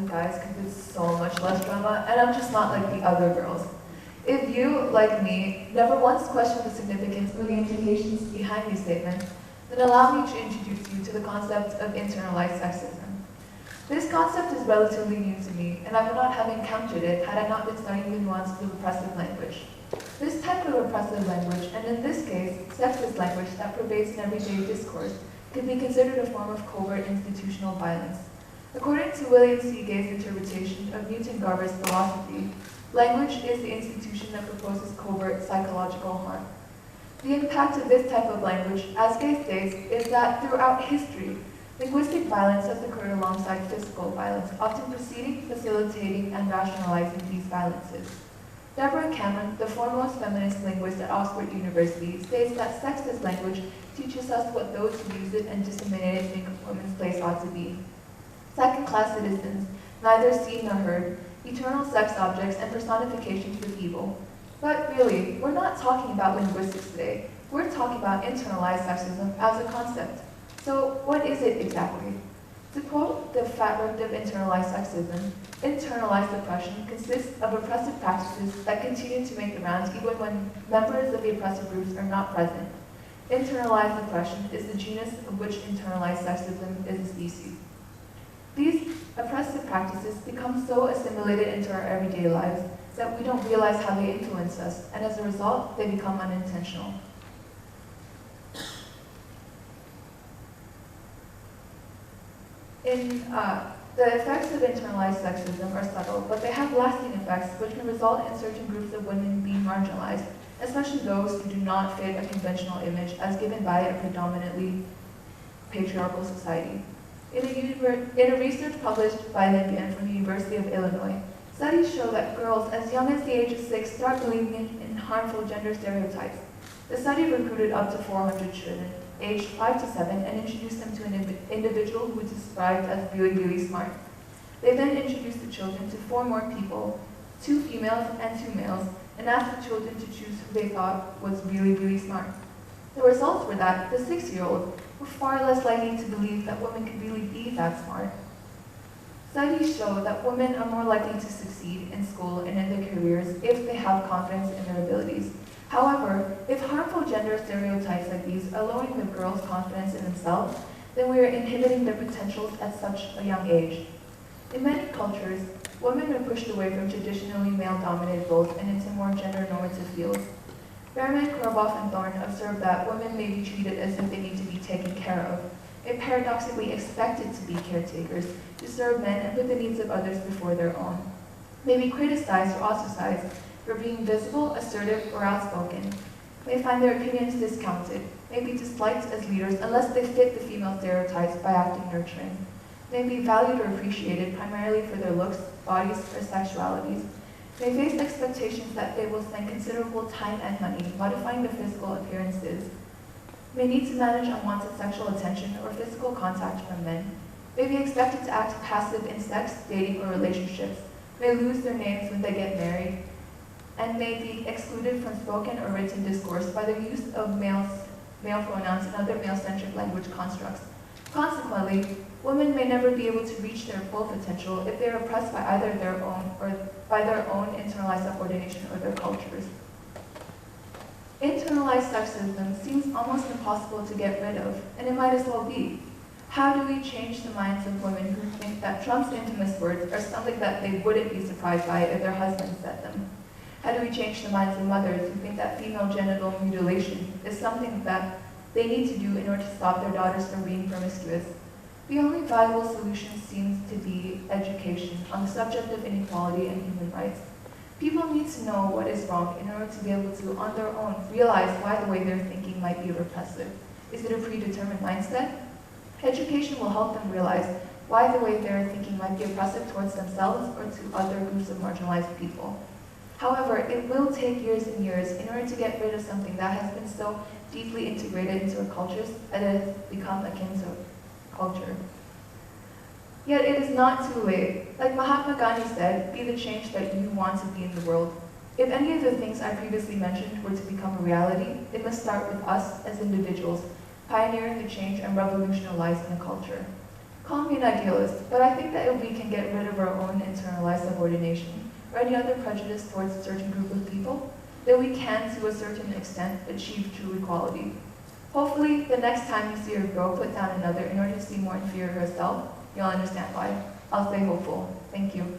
with guys because it's so much less drama, and I'm just not like the other girls. If you, like me, never once questioned the significance or the implications behind these statements, then allow me to introduce you to the concept of internalized sexism. This concept is relatively new to me, and I would not have encountered it had I not been studying the nuances of oppressive language. This type of oppressive language, and in this case, sexist language that pervades in everyday discourse, can be considered a form of covert institutional violence. According to William C. Gay's interpretation of Newton Garber's philosophy, language is the institution that proposes covert psychological harm. The impact of this type of language, as Gay states, is that throughout history, linguistic violence has occurred alongside physical violence, often preceding, facilitating, and rationalizing these violences. Deborah Cameron, the foremost feminist linguist at Oxford University, states that sexist language teaches us what those who use it and disseminate it think a woman's place ought to be. Second-class citizens, neither seen nor heard, eternal sex objects, and personifications of evil. But really, we're not talking about linguistics today. We're talking about internalized sexism as a concept. So what is it exactly? To quote the fabric of internalized sexism, internalized oppression consists of oppressive practices that continue to make the rounds even when members of the oppressive groups are not present. Internalized oppression is the genus of which internalized sexism is a species. These oppressive practices become so assimilated into our everyday lives that we don't realize how they influence us, and as a result, they become unintentional. The effects of internalized sexism are subtle, but they have lasting effects which can result in certain groups of women being marginalized, especially those who do not fit a conventional image as given by a predominantly patriarchal society. In a research published by Lincoln from the University of Illinois, studies show that girls as young as the age of 6 start believing in harmful gender stereotypes. The study recruited up to 400 children, aged 5 to 7, and introduced them to an individual who was described as really, really smart. They then introduced the children to 4 more people, 2 females and 2 males, and asked the children to choose who they thought was really, really smart. The results were that the 6-year-olds were far less likely to believe that women could really be that smart. Studies show that women are more likely to succeed in school and in their careers if they have confidence in their abilities. However, if harmful gender stereotypes like these are lowering the girls' confidence in themselves, then we are inhibiting their potentials at such a young age. In many cultures, women are pushed away from traditionally male-dominated roles and into more gender-normative fields. Behrman, Korboff, and Thorne observed that women may be treated as if they need to be taken care of, and paradoxically expected to be caretakers, to serve men and put the needs of others before their own. May be criticized or ostracized for being visible, assertive, or outspoken, may find their opinions discounted, may be disliked as leaders unless they fit the female stereotypes by acting nurturing, may be valued or appreciated primarily for their looks, bodies, or sexualities, may face expectations that they will spend considerable time and money modifying their physical appearances, may need to manage unwanted sexual attention or physical contact from men, may be expected to act passive in sex, dating, or relationships, may lose their names when they get married, and may be excluded from spoken or written discourse by the use of male pronouns and other male-centric language constructs. Consequently, women may never be able to reach their full potential if they are oppressed by either their own or by their own internalized subordination or their cultures. Internalized sexism seems almost impossible to get rid of, and it might as well be. How do we change the minds of women who think that Trump's infamous words are something that they wouldn't be surprised by if their husbands said them? How do we change the minds of mothers who think that female genital mutilation is something that they need to do in order to stop their daughters from being promiscuous? The only viable solution seems to be education on the subject of inequality and human rights. People need to know what is wrong in order to be able to, on their own, realize why the way they're thinking might be repressive. Is it a predetermined mindset? Education will help them realize why the way they're thinking might be oppressive towards themselves or to other groups of marginalized people. However, it will take years and years in order to get rid of something that has been so deeply integrated into our cultures that it has become akin to culture. Yet it is not too late. Like Mahatma Gandhi said, be the change that you want to be in the world. If any of the things I previously mentioned were to become a reality, it must start with us as individuals, pioneering the change and revolutionizing the culture. Call me an idealist, but I think that if we can get rid of our own internalized subordination or any other prejudice towards a certain group of people, then we can, to a certain extent, achieve true equality. Hopefully, the next time you see a girl put down another in order to seem more inferior herself, you'll understand why. I'll stay hopeful. Thank you.